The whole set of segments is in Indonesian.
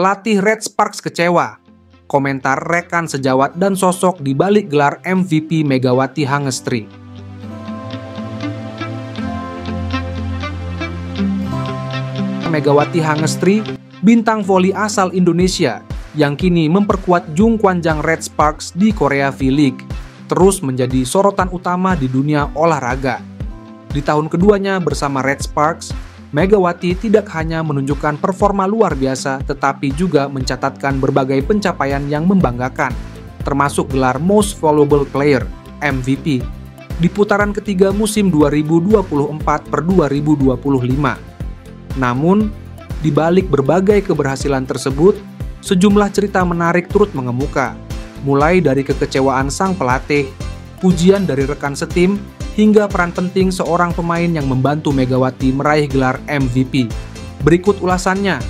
Pelatih Red Sparks kecewa. Komentar rekan sejawat dan sosok di balik gelar MVP Megawati Hangestri. Megawati Hangestri, bintang voli asal Indonesia yang kini memperkuat Jungkwanjang Red Sparks di Korea V-League, terus menjadi sorotan utama di dunia olahraga. Di tahun keduanya bersama Red Sparks, Megawati tidak hanya menunjukkan performa luar biasa, tetapi juga mencatatkan berbagai pencapaian yang membanggakan, termasuk gelar Most Valuable Player (MVP) di putaran ketiga musim 2024/2025. Namun, di balik berbagai keberhasilan tersebut, sejumlah cerita menarik turut mengemuka, mulai dari kekecewaan sang pelatih, pujian dari rekan setim, hingga peran penting seorang pemain yang membantu Megawati meraih gelar MVP. Berikut ulasannya.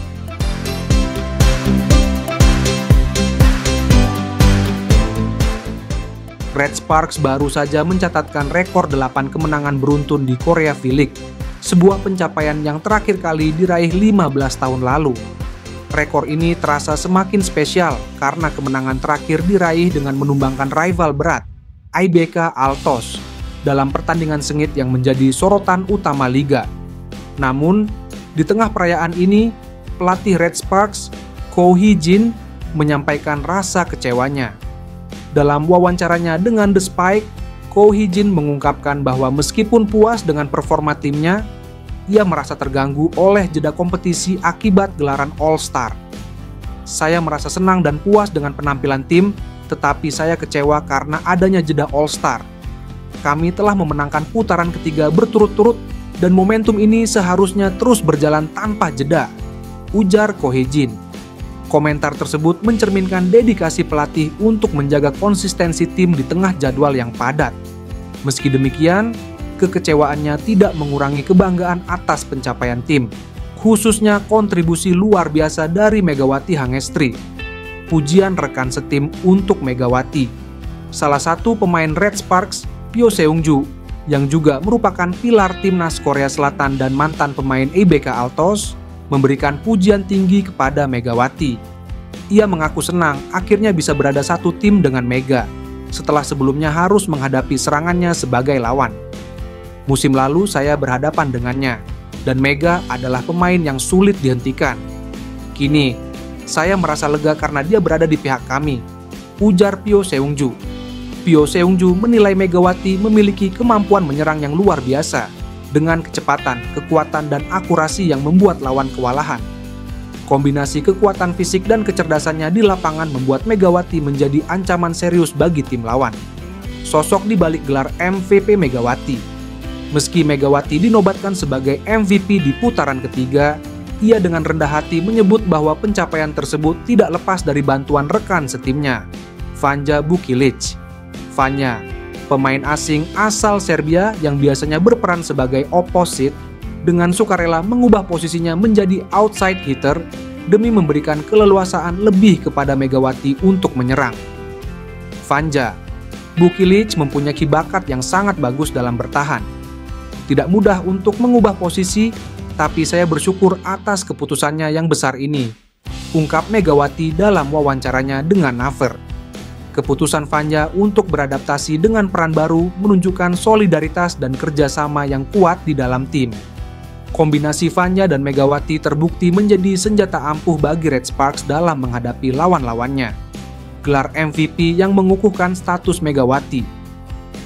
Red Sparks baru saja mencatatkan rekor 8 kemenangan beruntun di Korea V-League, sebuah pencapaian yang terakhir kali diraih 15 tahun lalu. Rekor ini terasa semakin spesial karena kemenangan terakhir diraih dengan menumbangkan rival berat, IBK Altos, dalam pertandingan sengit yang menjadi sorotan utama liga. Namun, di tengah perayaan ini, pelatih Red Sparks, Ko Hee-jin, menyampaikan rasa kecewanya. Dalam wawancaranya dengan The Spike, Ko Hee-jin mengungkapkan bahwa meskipun puas dengan performa timnya, ia merasa terganggu oleh jeda kompetisi akibat gelaran All-Star. Saya merasa senang dan puas dengan penampilan tim, tetapi saya kecewa karena adanya jeda All-Star. Kami telah memenangkan putaran ketiga berturut-turut dan momentum ini seharusnya terus berjalan tanpa jeda, ujar Ko Hee-jin. Komentar tersebut mencerminkan dedikasi pelatih untuk menjaga konsistensi tim di tengah jadwal yang padat. Meski demikian, kekecewaannya tidak mengurangi kebanggaan atas pencapaian tim, khususnya kontribusi luar biasa dari Megawati Hangestri. Pujian rekan setim untuk Megawati. Salah satu pemain Red Sparks, Pyo Seung-ju, yang juga merupakan pilar timnas Korea Selatan dan mantan pemain IBK Altos, memberikan pujian tinggi kepada Megawati. Ia mengaku senang akhirnya bisa berada satu tim dengan Mega, setelah sebelumnya harus menghadapi serangannya sebagai lawan. Musim lalu saya berhadapan dengannya, dan Mega adalah pemain yang sulit dihentikan. Kini, saya merasa lega karena dia berada di pihak kami, ujar Pyo Seung-ju. Pyo Seung-ju menilai Megawati memiliki kemampuan menyerang yang luar biasa, dengan kecepatan, kekuatan, dan akurasi yang membuat lawan kewalahan. Kombinasi kekuatan fisik dan kecerdasannya di lapangan membuat Megawati menjadi ancaman serius bagi tim lawan. Sosok di balik gelar MVP Megawati. Meski Megawati dinobatkan sebagai MVP di putaran ketiga, ia dengan rendah hati menyebut bahwa pencapaian tersebut tidak lepas dari bantuan rekan setimnya, Vanja Bukilic. Vanja, pemain asing asal Serbia yang biasanya berperan sebagai opposite, dengan sukarela mengubah posisinya menjadi outside hitter demi memberikan keleluasaan lebih kepada Megawati untuk menyerang. Vanja, Bukilic mempunyai bakat yang sangat bagus dalam bertahan. Tidak mudah untuk mengubah posisi, tapi saya bersyukur atas keputusannya yang besar ini, ungkap Megawati dalam wawancaranya dengan Naver. Keputusan Vanja untuk beradaptasi dengan peran baru menunjukkan solidaritas dan kerjasama yang kuat di dalam tim. Kombinasi Vanja dan Megawati terbukti menjadi senjata ampuh bagi Red Sparks dalam menghadapi lawan-lawannya. Gelar MVP yang mengukuhkan status Megawati.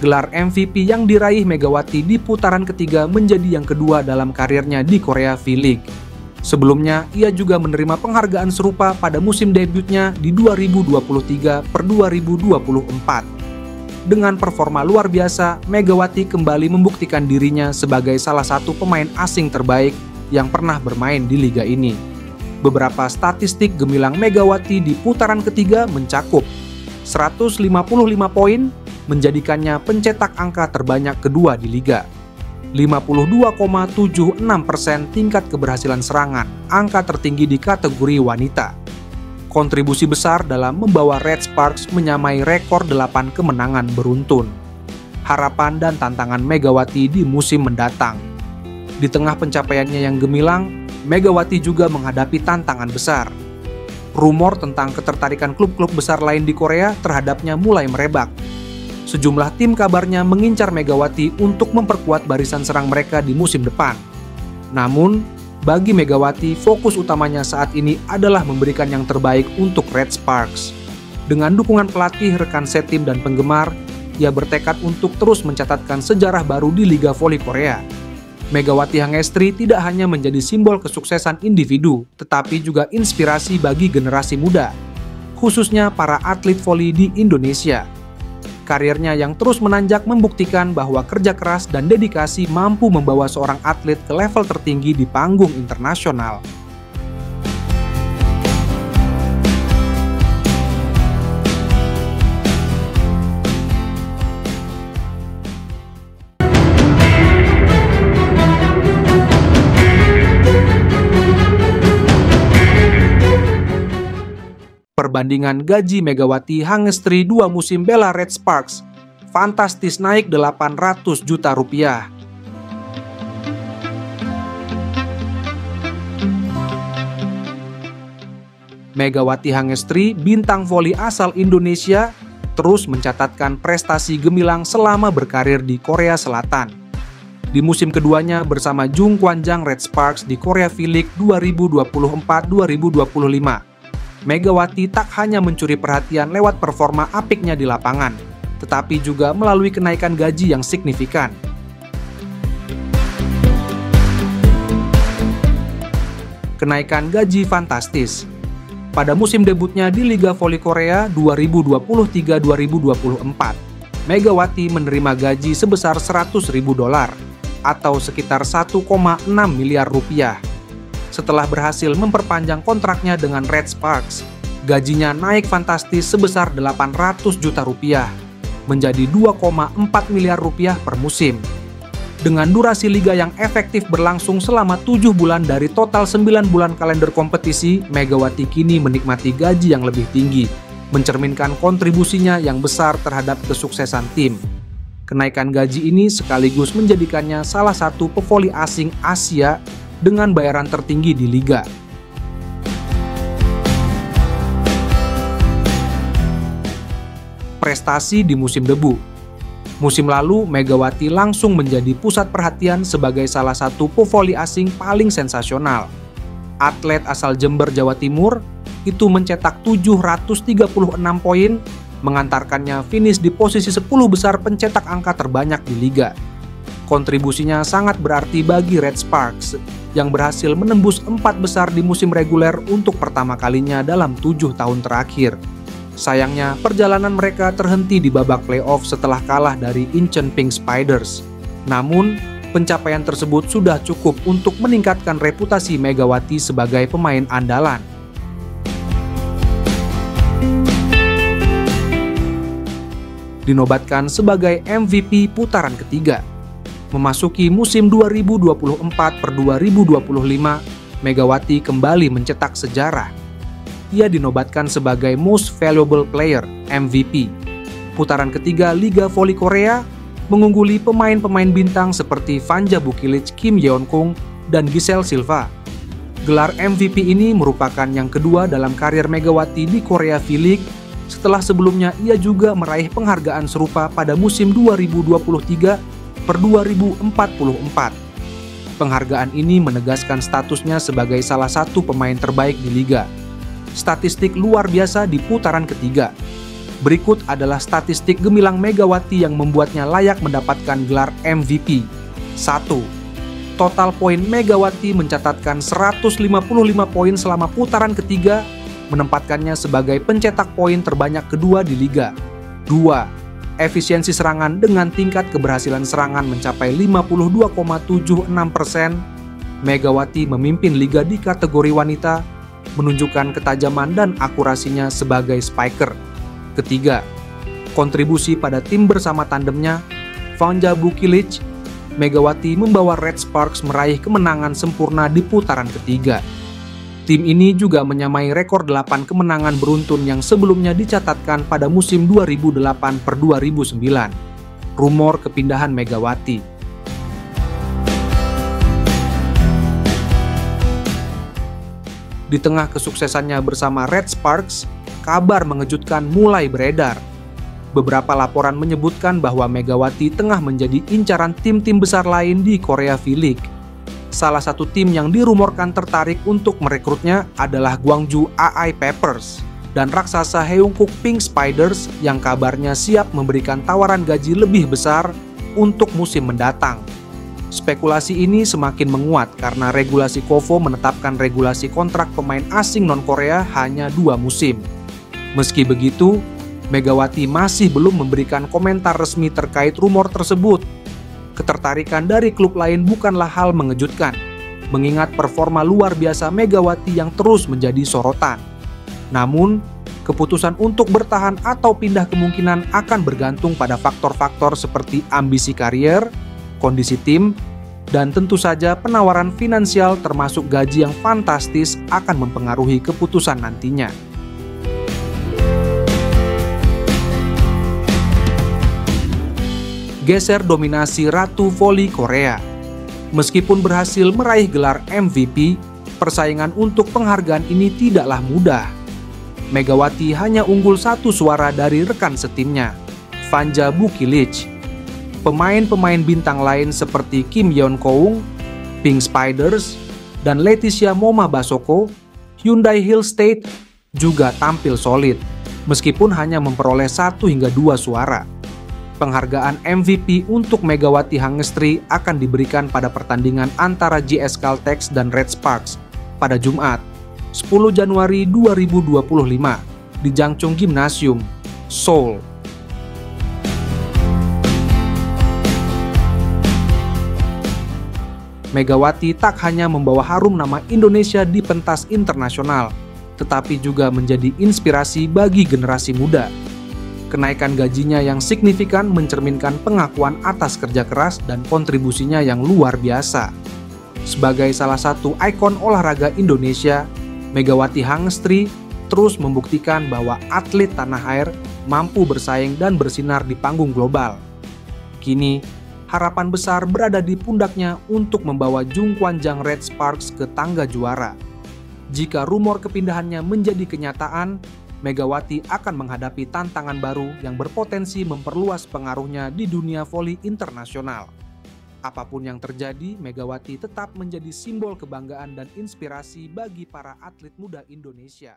Gelar MVP yang diraih Megawati di putaran ketiga menjadi yang kedua dalam karirnya di Korea V-League. Sebelumnya, ia juga menerima penghargaan serupa pada musim debutnya di 2023/2024. Dengan performa luar biasa, Megawati kembali membuktikan dirinya sebagai salah satu pemain asing terbaik yang pernah bermain di liga ini. Beberapa statistik gemilang Megawati di putaran ketiga mencakup 155 poin, menjadikannya pencetak angka terbanyak kedua di liga. 52,76% tingkat keberhasilan serangan, angka tertinggi di kategori wanita. Kontribusi besar dalam membawa Red Sparks menyamai rekor 8 kemenangan beruntun. Harapan dan tantangan Megawati di musim mendatang. Di tengah pencapaiannya yang gemilang, Megawati juga menghadapi tantangan besar. Rumor tentang ketertarikan klub-klub besar lain di Korea terhadapnya mulai merebak. Sejumlah tim kabarnya mengincar Megawati untuk memperkuat barisan serang mereka di musim depan. Namun, bagi Megawati, fokus utamanya saat ini adalah memberikan yang terbaik untuk Red Sparks. Dengan dukungan pelatih, rekan setim, dan penggemar, ia bertekad untuk terus mencatatkan sejarah baru di Liga Voli Korea. Megawati Hangestri tidak hanya menjadi simbol kesuksesan individu, tetapi juga inspirasi bagi generasi muda, khususnya para atlet voli di Indonesia. Karirnya yang terus menanjak membuktikan bahwa kerja keras dan dedikasi mampu membawa seorang atlet ke level tertinggi di panggung internasional. Perbandingan gaji Megawati Hangestri 2 musim bela Red Sparks fantastis, naik 800 juta rupiah. Megawati Hangestri, bintang voli asal Indonesia, terus mencatatkan prestasi gemilang selama berkarir di Korea Selatan. Di musim keduanya bersama Jung Kwanjang Red Sparks di Korea V-League 2024-2025. Megawati tak hanya mencuri perhatian lewat performa apiknya di lapangan, tetapi juga melalui kenaikan gaji yang signifikan. Kenaikan gaji fantastis. Pada musim debutnya di Liga Voli Korea 2023-2024, Megawati menerima gaji sebesar $100.000 atau sekitar 1,6 miliar rupiah. Setelah berhasil memperpanjang kontraknya dengan Red Sparks, gajinya naik fantastis sebesar 800 juta rupiah, menjadi 2,4 miliar rupiah per musim. Dengan durasi liga yang efektif berlangsung selama 7 bulan dari total 9 bulan kalender kompetisi, Megawati kini menikmati gaji yang lebih tinggi, mencerminkan kontribusinya yang besar terhadap kesuksesan tim. Kenaikan gaji ini sekaligus menjadikannya salah satu pevoli asing Asia dengan bayaran tertinggi di liga. Prestasi di musim debu. Musim lalu, Megawati langsung menjadi pusat perhatian sebagai salah satu pevoli asing paling sensasional. Atlet asal Jember, Jawa Timur, itu mencetak 736 poin, mengantarkannya finish di posisi 10 besar pencetak angka terbanyak di liga. Kontribusinya sangat berarti bagi Red Sparks, yang berhasil menembus 4 besar di musim reguler untuk pertama kalinya dalam 7 tahun terakhir. Sayangnya, perjalanan mereka terhenti di babak playoff setelah kalah dari Incheon Pink Spiders. Namun, pencapaian tersebut sudah cukup untuk meningkatkan reputasi Megawati sebagai pemain andalan. Dinobatkan sebagai MVP putaran ketiga. Memasuki musim 2024-2025, Megawati kembali mencetak sejarah. Ia dinobatkan sebagai Most Valuable Player (MVP). Putaran ketiga Liga Voli Korea mengungguli pemain-pemain bintang seperti Vanja Bukilic, Kim Yeon-kung, dan Giselle Silva. Gelar MVP ini merupakan yang kedua dalam karir Megawati di Korea V-League, setelah sebelumnya ia juga meraih penghargaan serupa pada musim 2023-2024. Penghargaan ini menegaskan statusnya sebagai salah satu pemain terbaik di liga. Statistik luar biasa di putaran ketiga. Berikut adalah statistik gemilang Megawati yang membuatnya layak mendapatkan gelar MVP. 1. Total poin Megawati mencatatkan 155 poin selama putaran ketiga, menempatkannya sebagai pencetak poin terbanyak kedua di liga. 2. Efisiensi serangan dengan tingkat keberhasilan serangan mencapai 52,76%. Megawati memimpin liga di kategori wanita, menunjukkan ketajaman dan akurasinya sebagai spiker. Ketiga, kontribusi pada tim bersama tandemnya, Vanja Bukilic, Megawati membawa Red Sparks meraih kemenangan sempurna di putaran ketiga. Tim ini juga menyamai rekor 8 kemenangan beruntun yang sebelumnya dicatatkan pada musim 2008-2009. Rumor kepindahan Megawati. Di tengah kesuksesannya bersama Red Sparks, kabar mengejutkan mulai beredar. Beberapa laporan menyebutkan bahwa Megawati tengah menjadi incaran tim-tim besar lain di Korea V-League. Salah satu tim yang dirumorkan tertarik untuk merekrutnya adalah Gwangju AI Papers dan raksasa Haeunkook Pink Spiders yang kabarnya siap memberikan tawaran gaji lebih besar untuk musim mendatang. Spekulasi ini semakin menguat karena regulasi KOFO menetapkan regulasi kontrak pemain asing non-Korea hanya 2 musim. Meski begitu, Megawati masih belum memberikan komentar resmi terkait rumor tersebut. Ketertarikan dari klub lain bukanlah hal mengejutkan, mengingat performa luar biasa Megawati yang terus menjadi sorotan. Namun, keputusan untuk bertahan atau pindah kemungkinan akan bergantung pada faktor-faktor seperti ambisi karier, kondisi tim, dan tentu saja penawaran finansial termasuk gaji yang fantastis akan mempengaruhi keputusan nantinya. Geser dominasi Ratu Voli Korea. Meskipun berhasil meraih gelar MVP, persaingan untuk penghargaan ini tidaklah mudah. Megawati hanya unggul 1 suara dari rekan setimnya, Vanja Bukilic. Pemain-pemain bintang lain seperti Kim Yeon Koung, Pink Spiders, dan Leticia Moma Basoko, Hyundai Hill State juga tampil solid, meskipun hanya memperoleh 1 hingga 2 suara. Penghargaan MVP untuk Megawati Hangestri akan diberikan pada pertandingan antara JS Caltex dan Red Sparks pada Jumat, 10 Januari 2025 di Jangchung Gymnasium, Seoul. Megawati tak hanya membawa harum nama Indonesia di pentas internasional, tetapi juga menjadi inspirasi bagi generasi muda. Kenaikan gajinya yang signifikan mencerminkan pengakuan atas kerja keras dan kontribusinya yang luar biasa. Sebagai salah satu ikon olahraga Indonesia, Megawati Hangestri terus membuktikan bahwa atlet tanah air mampu bersaing dan bersinar di panggung global. Kini, harapan besar berada di pundaknya untuk membawa Jungkwanjang Red Sparks ke tangga juara. Jika rumor kepindahannya menjadi kenyataan, Megawati akan menghadapi tantangan baru yang berpotensi memperluas pengaruhnya di dunia voli internasional. Apapun yang terjadi, Megawati tetap menjadi simbol kebanggaan dan inspirasi bagi para atlet muda Indonesia.